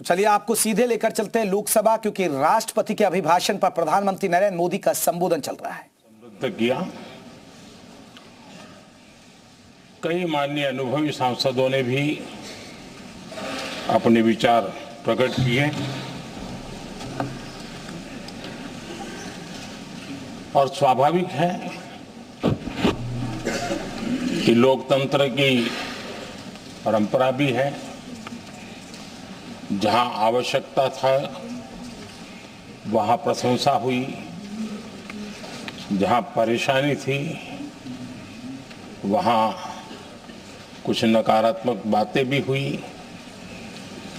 तो चलिए आपको सीधे लेकर चलते हैं लोकसभा, क्योंकि राष्ट्रपति के अभिभाषण पर प्रधानमंत्री नरेंद्र मोदी का संबोधन चल रहा है। समृद्ध किया। कई माननीय अनुभवी सांसदों ने भी अपने विचार प्रकट किए और स्वाभाविक है कि लोकतंत्र की परंपरा भी है। जहां आवश्यकता था वहां प्रशंसा हुई, जहां परेशानी थी वहां कुछ नकारात्मक बातें भी हुई,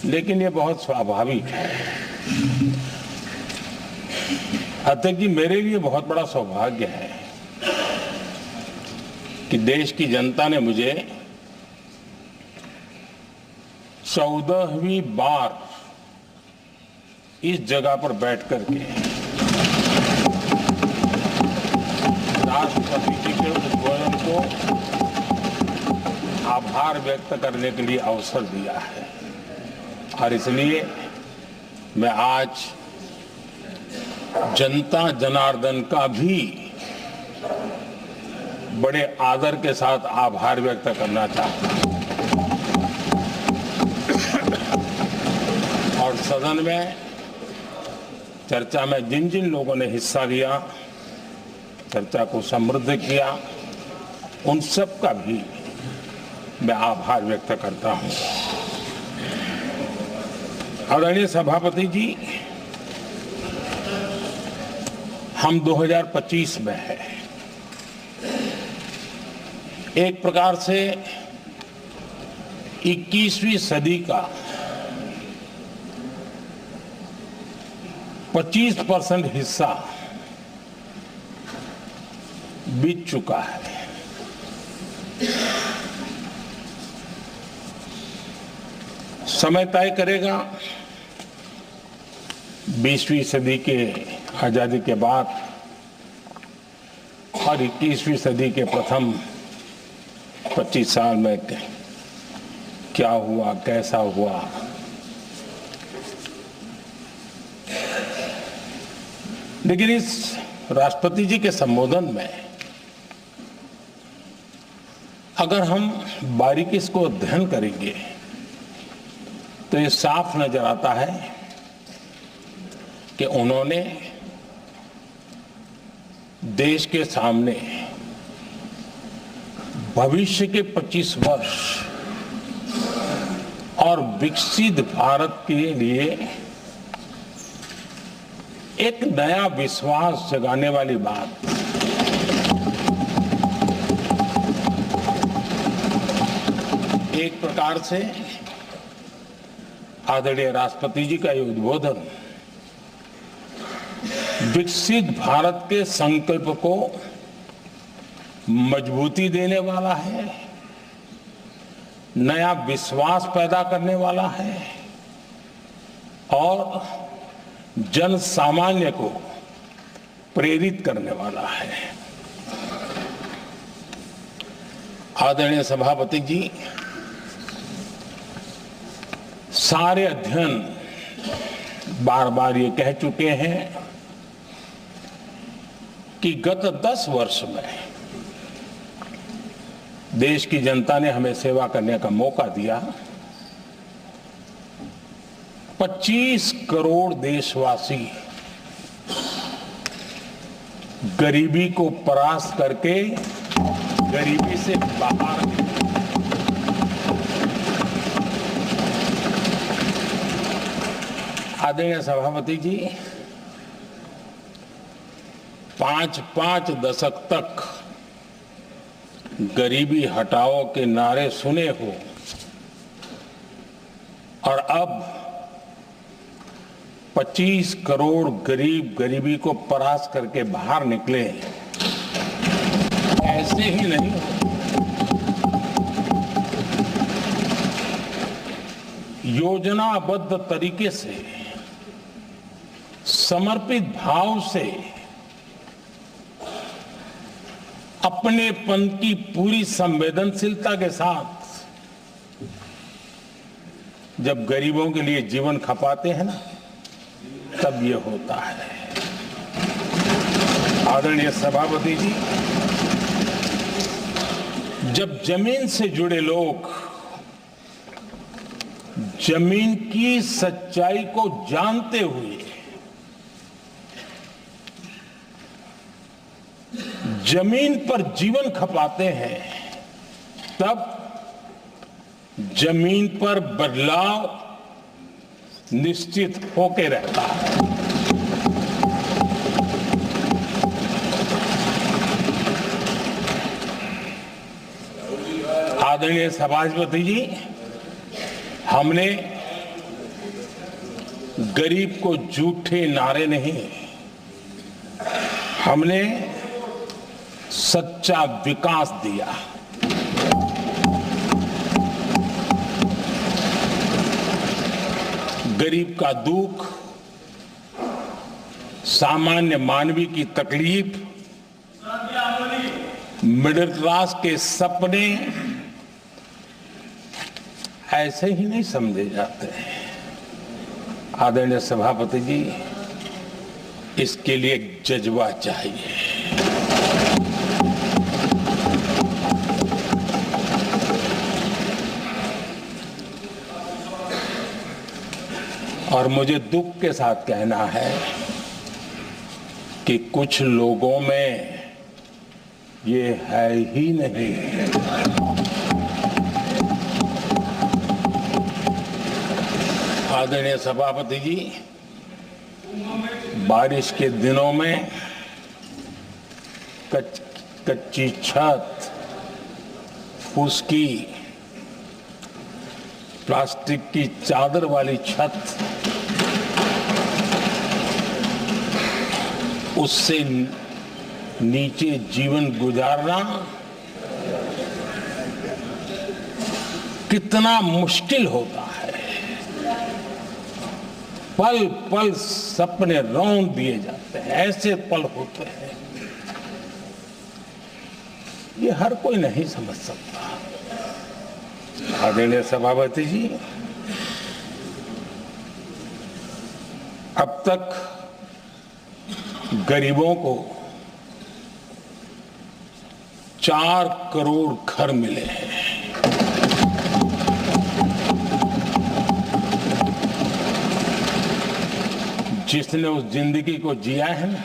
लेकिन ये बहुत स्वाभाविक है। अतः कि मेरे लिए बहुत बड़ा सौभाग्य है कि देश की जनता ने मुझे 14वीं बार इस जगह पर बैठ करके राष्ट्रपति जी के उद्बोधन को आभार व्यक्त करने के लिए अवसर दिया है। और इसलिए मैं आज जनता जनार्दन का भी बड़े आदर के साथ आभार व्यक्त करना चाहता हूं। और सदन में चर्चा में जिन जिन लोगों ने हिस्सा लिया, चर्चा को समृद्ध किया, उन सब का भी मैं आभार व्यक्त करता हूं। आदरणीय सभापति जी, हम 2025 में हैं। एक प्रकार से 21वीं सदी का 25% हिस्सा बीत चुका है। समय तय करेगा 20वीं सदी के आजादी के बाद और 21वीं सदी के प्रथम 25 साल में क्या हुआ, कैसा हुआ। लेकिन इस राष्ट्रपति जी के संबोधन में अगर हम बारीकी इसको अध्ययन करेंगे तो ये साफ नजर आता है कि उन्होंने देश के सामने भविष्य के 25 वर्ष और विकसित भारत के लिए एक नया विश्वास जगाने वाली बात, एक प्रकार से आदरणीय राष्ट्रपति जी का ये उद्बोधन विकसित भारत के संकल्प को मजबूती देने वाला है, नया विश्वास पैदा करने वाला है और जन सामान्य को प्रेरित करने वाला है। आदरणीय सभापति जी, सारे अध्ययन बार बार ये कह चुके हैं कि गत 10 वर्ष में देश की जनता ने हमें सेवा करने का मौका दिया। 25 करोड़ देशवासी गरीबी को परास्त करके गरीबी से बाहर निकले। आदरणीय सभापति जी, 5 दशक तक गरीबी हटाओ के नारे सुने हो और अब 25 करोड़ गरीब गरीबी को परास्त करके बाहर निकले। ऐसे ही नहीं, योजनाबद्ध तरीके से, समर्पित भाव से, अपनेपन की पूरी संवेदनशीलता के साथ जब गरीबों के लिए जीवन खपाते हैं ना, तब ये होता है। आदरणीय सभापति जी, जब जमीन से जुड़े लोग जमीन की सच्चाई को जानते हुए जमीन पर जीवन खपाते हैं, तब जमीन पर बदलाव निश्चित होके रहता है। आदरणीय सभापति जी, हमने गरीब को झूठे नारे नहीं, हमने सच्चा विकास दिया। गरीब का दुख, सामान्य मानवी की तकलीफ, मिडिल क्लास के सपने ऐसे ही नहीं समझे जाते हैं। आदरणीय सभापति जी, इसके लिए एक जज्बा चाहिए। और मुझे दुख के साथ कहना है कि कुछ लोगों में ये है ही नहीं। आदरणीय सभापति जी, बारिश के दिनों में कच्ची छत, फुसकी, प्लास्टिक की चादर वाली छत, उससे नीचे जीवन गुजारना कितना मुश्किल होता है। पल पल सपने रौंद दिए जाते हैं, ऐसे पल होते हैं, ये हर कोई नहीं समझ सकता। आदरणीय सभापति जी, अब तक गरीबों को 4 करोड़ घर मिले हैं। जिसने उस जिंदगी को जिया है ना,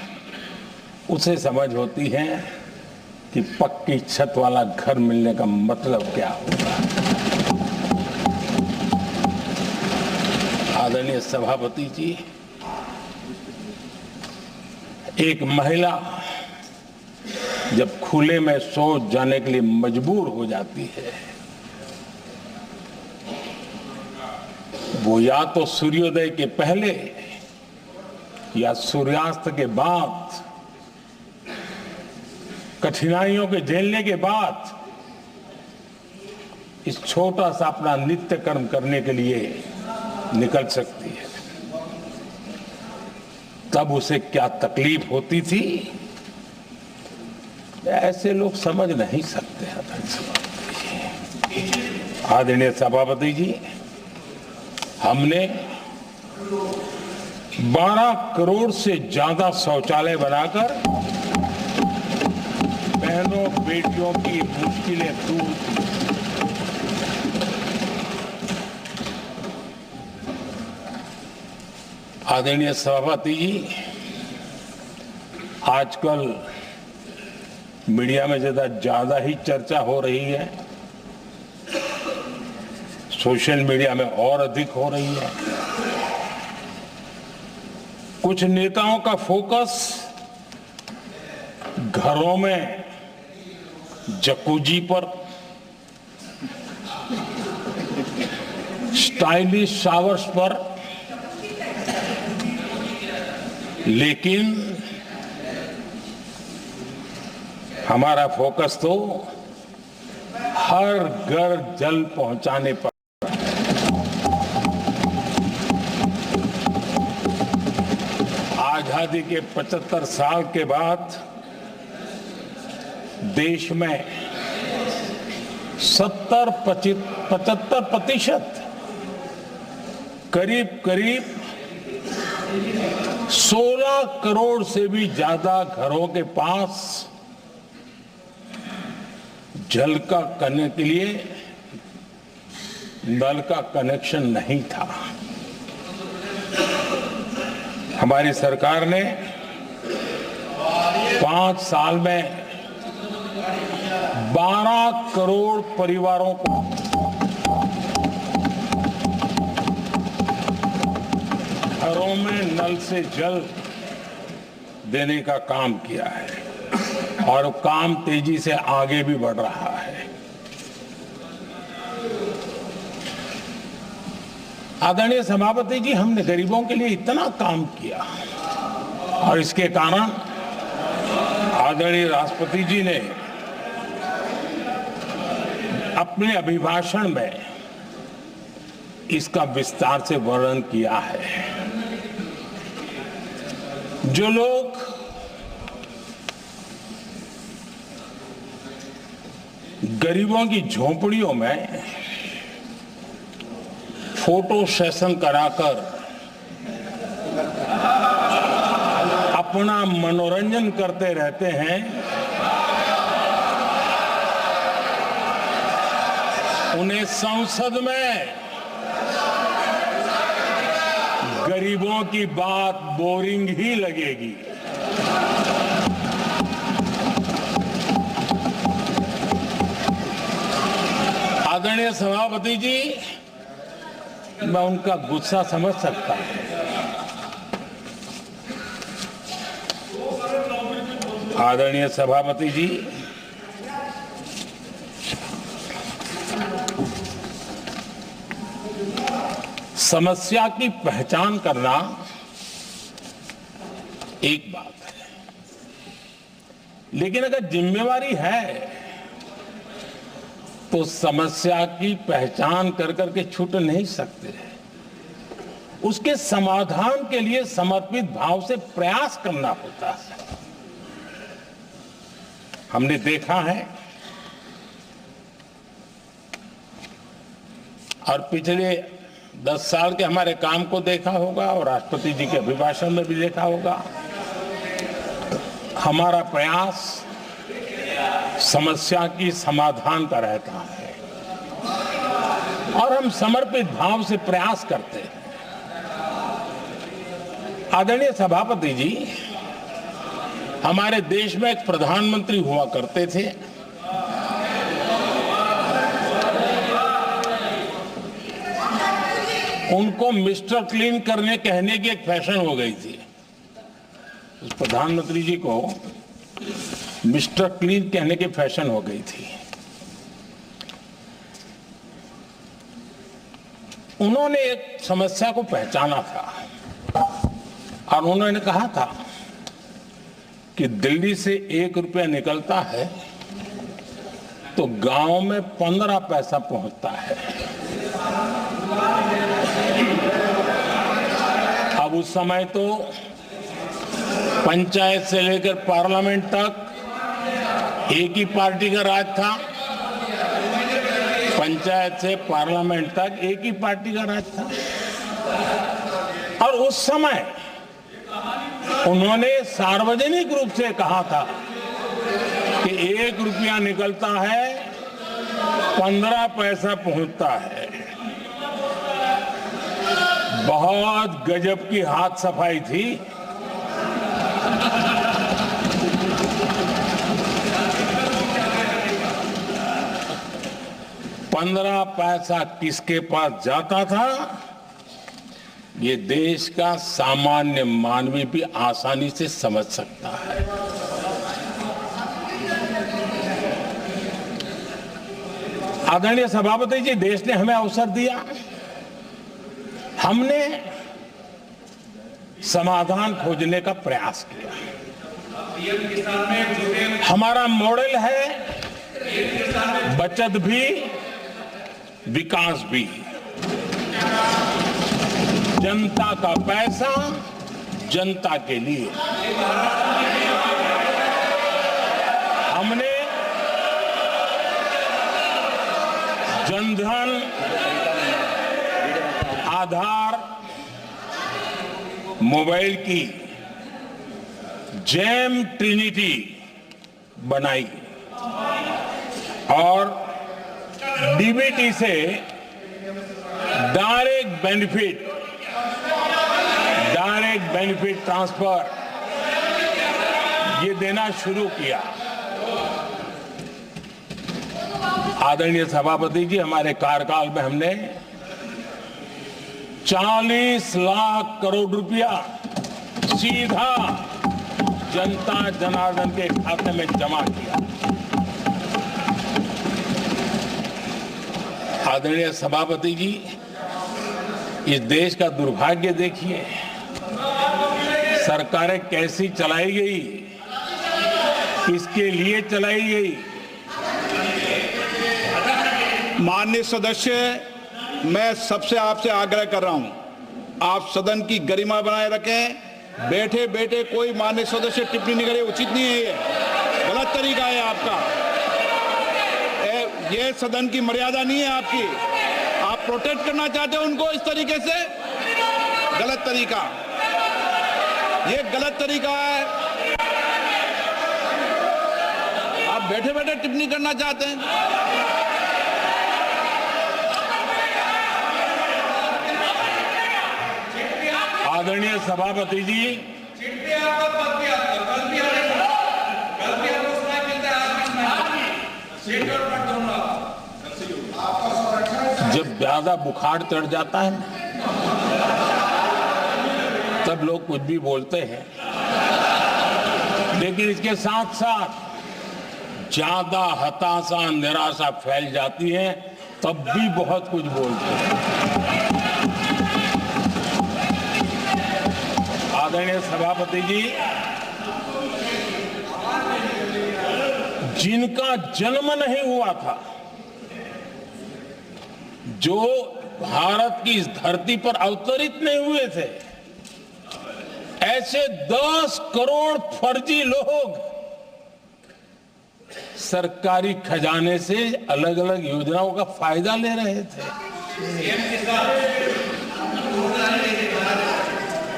उसे समझ होती है कि पक्की छत वाला घर मिलने का मतलब क्या होगा। आदरणीय सभापति जी, एक महिला जब खुले में शौच जाने के लिए मजबूर हो जाती है, वो या तो सूर्योदय के पहले या सूर्यास्त के बाद, कठिनाइयों के झेलने के बाद इस छोटा सा अपना नित्य कर्म करने के लिए निकल सकती है। तब उसे क्या तकलीफ होती थी, ऐसे लोग समझ नहीं सकते। आदरणीय सभापति जी, हमने 12 करोड़ से ज्यादा शौचालय बनाकर बहनों बेटियों की मुश्किलें दूर की। आदरणीय सभापति जी, आजकल मीडिया में ज्यादा ही चर्चा हो रही है, सोशल मीडिया में और अधिक हो रही है। कुछ नेताओं का फोकस घरों में जकूजी पर, स्टाइलिश शावर्स पर, लेकिन हमारा फोकस तो हर घर जल पहुंचाने पर। आजादी के 75 साल के बाद देश में 75% करीब करीब 16 करोड़ से भी ज्यादा घरों के पास जल का करने के लिए नल का कनेक्शन नहीं था। हमारी सरकार ने 5 साल में 12 करोड़ परिवारों को घरों में नल से जल देने का काम किया है और काम तेजी से आगे भी बढ़ रहा है। आदरणीय सभापति जी, हमने गरीबों के लिए इतना काम किया और इसके कारण आदरणीय राष्ट्रपति जी ने अपने अभिभाषण में इसका विस्तार से वर्णन किया है। जो लोग गरीबों की झोंपड़ियों में फोटो सेशन कराकर अपना मनोरंजन करते रहते हैं, उन्हें संसद में गरीबों की बात बोरिंग ही लगेगी। आदरणीय सभापति जी, मैं उनका गुस्सा समझ सकता हूं। आदरणीय सभापति जी, समस्या की पहचान करना एक बात है, लेकिन अगर जिम्मेवारी है तो समस्या की पहचान कर करके छूट नहीं सकते। उसके समाधान के लिए समर्पित भाव से प्रयास करना होता है। हमने देखा है और पिछले 10 साल के हमारे काम को देखा होगा और राष्ट्रपति जी के अभिभाषण में भी देखा होगा। हमारा प्रयास समस्या की समाधान का रहता है और हम समर्पित भाव से प्रयास करते हैं। आदरणीय सभापति जी, हमारे देश में एक प्रधानमंत्री हुआ करते थे। उनको मिस्टर क्लीन करने कहने की एक फैशन हो गई थी। उस प्रधानमंत्री जी को मिस्टर क्लीन कहने की फैशन हो गई थी। उन्होंने एक समस्या को पहचाना था और उन्होंने कहा था कि दिल्ली से 1 रुपया निकलता है तो गांव में 15 पैसा पहुंचता है। अब उस समय तो पंचायत से लेकर पार्लियामेंट तक एक ही पार्टी का राज था। पंचायत से पार्लियामेंट तक एक ही पार्टी का राज था और उस समय उन्होंने सार्वजनिक रूप से कहा था कि 1 रुपया निकलता है 15 पैसा पहुंचता है। बहुत गजब की हाथ सफाई थी। पंद्रह पैसा किसके पास जाता था, ये देश का सामान्य मानवी भी आसानी से समझ सकता है। आदरणीय सभापति जी, देश ने हमें अवसर दिया, हमने समाधान खोजने का प्रयास किया। हमारा मॉडल है बचत भी विकास भी। जनता का पैसा जनता के लिए। हमने जनधन, आधार, मोबाइल की जेम ट्रिनिटी बनाई और डीबीटी से डायरेक्ट बेनिफिट ट्रांसफर ये देना शुरू किया। आदरणीय सभापति जी, हमारे कार्यकाल में हमने 40 लाख करोड़ रुपया सीधा जनता जनार्दन के खाते में जमा किया। आदरणीय सभापति जी, इस देश का दुर्भाग्य देखिए, सरकारें कैसी चलाई गई, किसके लिए चलाई गई। माननीय सदस्य, मैं सबसे आपसे आग्रह कर रहा हूं, आप सदन की गरिमा बनाए रखें। बैठे बैठे कोई माननीय सदस्य टिप्पणी नहीं करे, उचित नहीं है, ये गलत तरीका है आपका। ये सदन की मर्यादा नहीं है आपकी। आप प्रोटेक्ट करना चाहते हो उनको इस तरीके से, गलत तरीका, ये गलत तरीका है। आप बैठे बैठे टिप्पणी करना चाहते हैं। आदरणीय सभापति जी, जब ज्यादा बुखार चढ़ जाता है तब लोग कुछ भी बोलते हैं, लेकिन इसके साथ साथ ज्यादा हताशा निराशा फैल जाती है तब भी बहुत कुछ बोलते हैं। आदरणीय सभापति जी, जिनका जन्म नहीं हुआ था, जो भारत की इस धरती पर अवतरित नहीं हुए थे, ऐसे 10 करोड़ फर्जी लोग सरकारी खजाने से अलग अलग योजनाओं का फायदा ले रहे थे।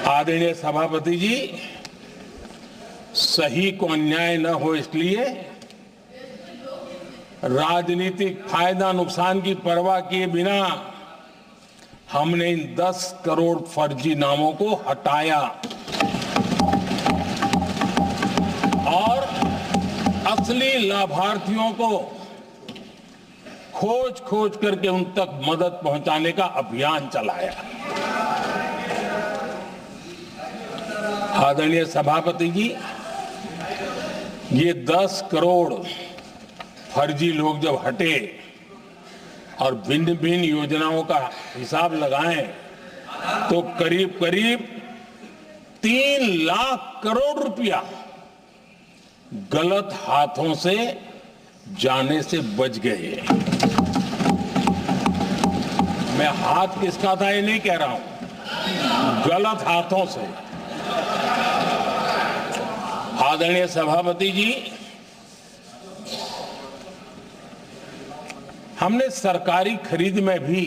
आदरणीय सभापति जी, सही को अन्याय न हो इसलिए राजनीतिक फायदा नुकसान की परवाह किए बिना हमने इन 10 करोड़ फर्जी नामों को हटाया और असली लाभार्थियों को खोज खोज करके उन तक मदद पहुंचाने का अभियान चलाया। आदरणीय सभापति जी, ये 10 करोड़ फर्जी लोग जब हटे और भिन्न भिन्न योजनाओं का हिसाब लगाएं तो करीब करीब 3 लाख करोड़ रुपया गलत हाथों से जाने से बच गए। मैं हाथ किसका था ये नहीं कह रहा हूं, गलत हाथों से। आदरणीय सभापति जी, हमने सरकारी खरीद में भी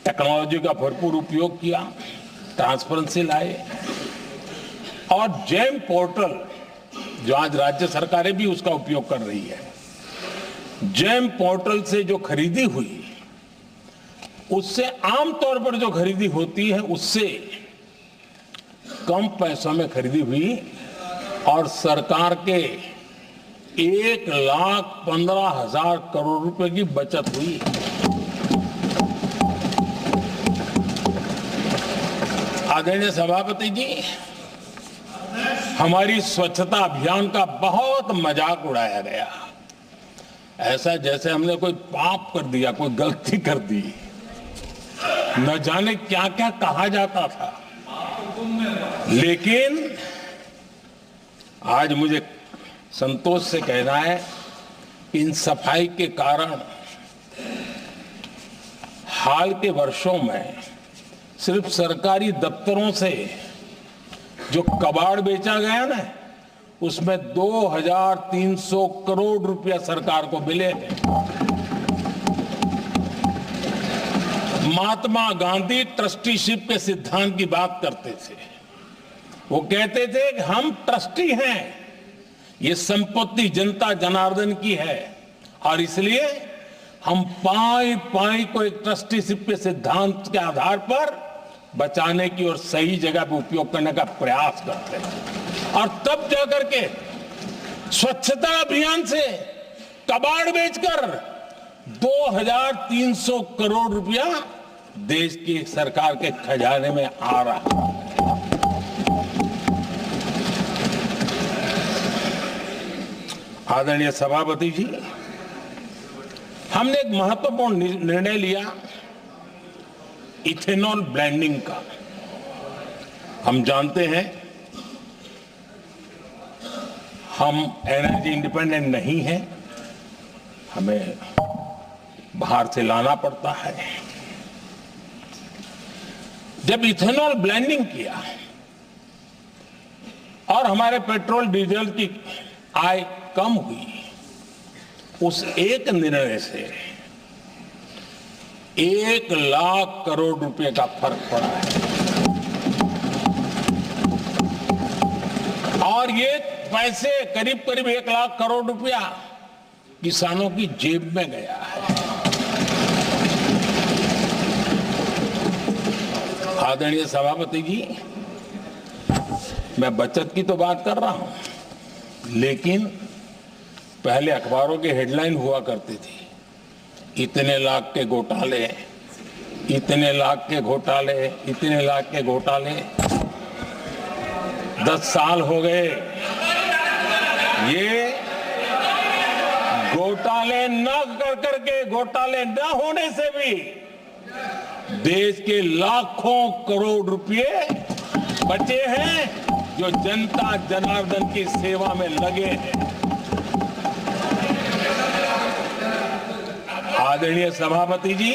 टेक्नोलॉजी का भरपूर उपयोग किया, ट्रांसपेरेंसी लाए और जेम पोर्टल, जो आज राज्य सरकारें भी उसका उपयोग कर रही है, जेम पोर्टल से जो खरीदी हुई उससे आमतौर पर जो खरीदी होती है उससे कम पैसों में खरीदी हुई और सरकार के 1,15,000 करोड़ रुपए की बचत हुई। आदरणीय सभापति जी, हमारी स्वच्छता अभियान का बहुत मजाक उड़ाया गया, ऐसा जैसे हमने कोई पाप कर दिया, कोई गलती कर दी, न जाने क्या क्या कहा जाता था। लेकिन आज मुझे संतोष से कहना है कि इन सफाई के कारण हाल के वर्षों में सिर्फ सरकारी दफ्तरों से जो कबाड़ बेचा गया ना, उसमें 2,300 करोड़ रुपया सरकार को मिले हैं। महात्मा गांधी ट्रस्टीशिप के सिद्धांत की बात करते थे। वो कहते थे कि हम ट्रस्टी हैं, ये संपत्ति जनता जनार्दन की है और इसलिए हम पाई पाई को एक ट्रस्टीशिप के सिद्धांत के आधार पर बचाने की और सही जगह पे उपयोग करने का प्रयास करते हैं। और तब जाकर के स्वच्छता अभियान से कबाड़ बेचकर 2300 करोड़ रुपया देश की सरकार के खजाने में आ रहा है। आदरणीय सभापति जी, हमने एक महत्वपूर्ण निर्णय लिया इथेनॉल ब्लेंडिंग का। हम जानते हैं हम एनर्जी इंडिपेंडेंट नहीं है, हमें बाहर से लाना पड़ता है। जब इथेनॉल ब्लेंडिंग किया और हमारे पेट्रोल डीजल की आय कम हुई, उस एक निर्णय से 1 लाख करोड़ रुपए का फर्क पड़ा है। और ये पैसे करीब करीब 1 लाख करोड़ रुपया किसानों की जेब में गया है। आदरणीय सभापति जी, मैं बचत की तो बात कर रहा हूं, लेकिन पहले अखबारों की हेडलाइन हुआ करती थी, इतने लाख के घोटाले, इतने लाख के घोटाले, इतने लाख के घोटाले। 10 साल हो गए, ये घोटाले न कर करके, घोटाले न होने से भी देश के लाखों करोड़ रुपए बचे हैं जो जनता जनार्दन की सेवा में लगे हैं। आदरणीय सभापति जी,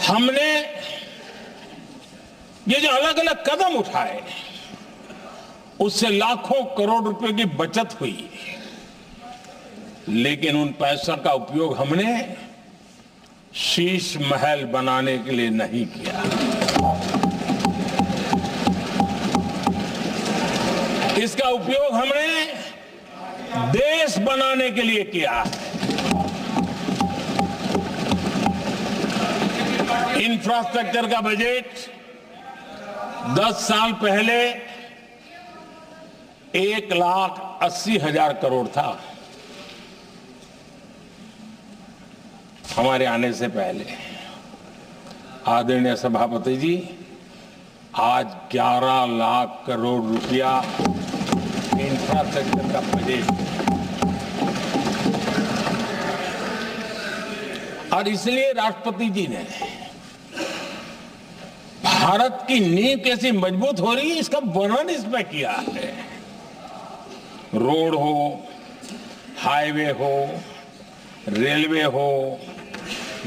हमने ये जो अलग अलग कदम उठाए उससे लाखों करोड़ रुपए की बचत हुई, लेकिन उन पैसों का उपयोग हमने शीश महल बनाने के लिए नहीं किया। इसका उपयोग हमने देश बनाने के लिए किया है। इंफ्रास्ट्रक्चर का बजट 10 साल पहले 1,80,000 करोड़ था, हमारे आने से पहले। आदरणीय सभापति जी, आज 11 लाख करोड़ रुपया इंफ्रास्ट्रक्चर का बजट, और इसलिए राष्ट्रपति जी ने भारत की नींव कैसी मजबूत हो रही है इसका वर्णन इसमें किया है। रोड हो, हाईवे हो, रेलवे हो,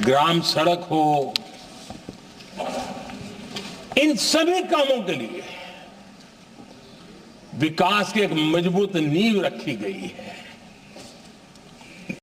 ग्राम सड़क हो, इन सभी कामों के लिए विकास की एक मजबूत नींव रखी गई है।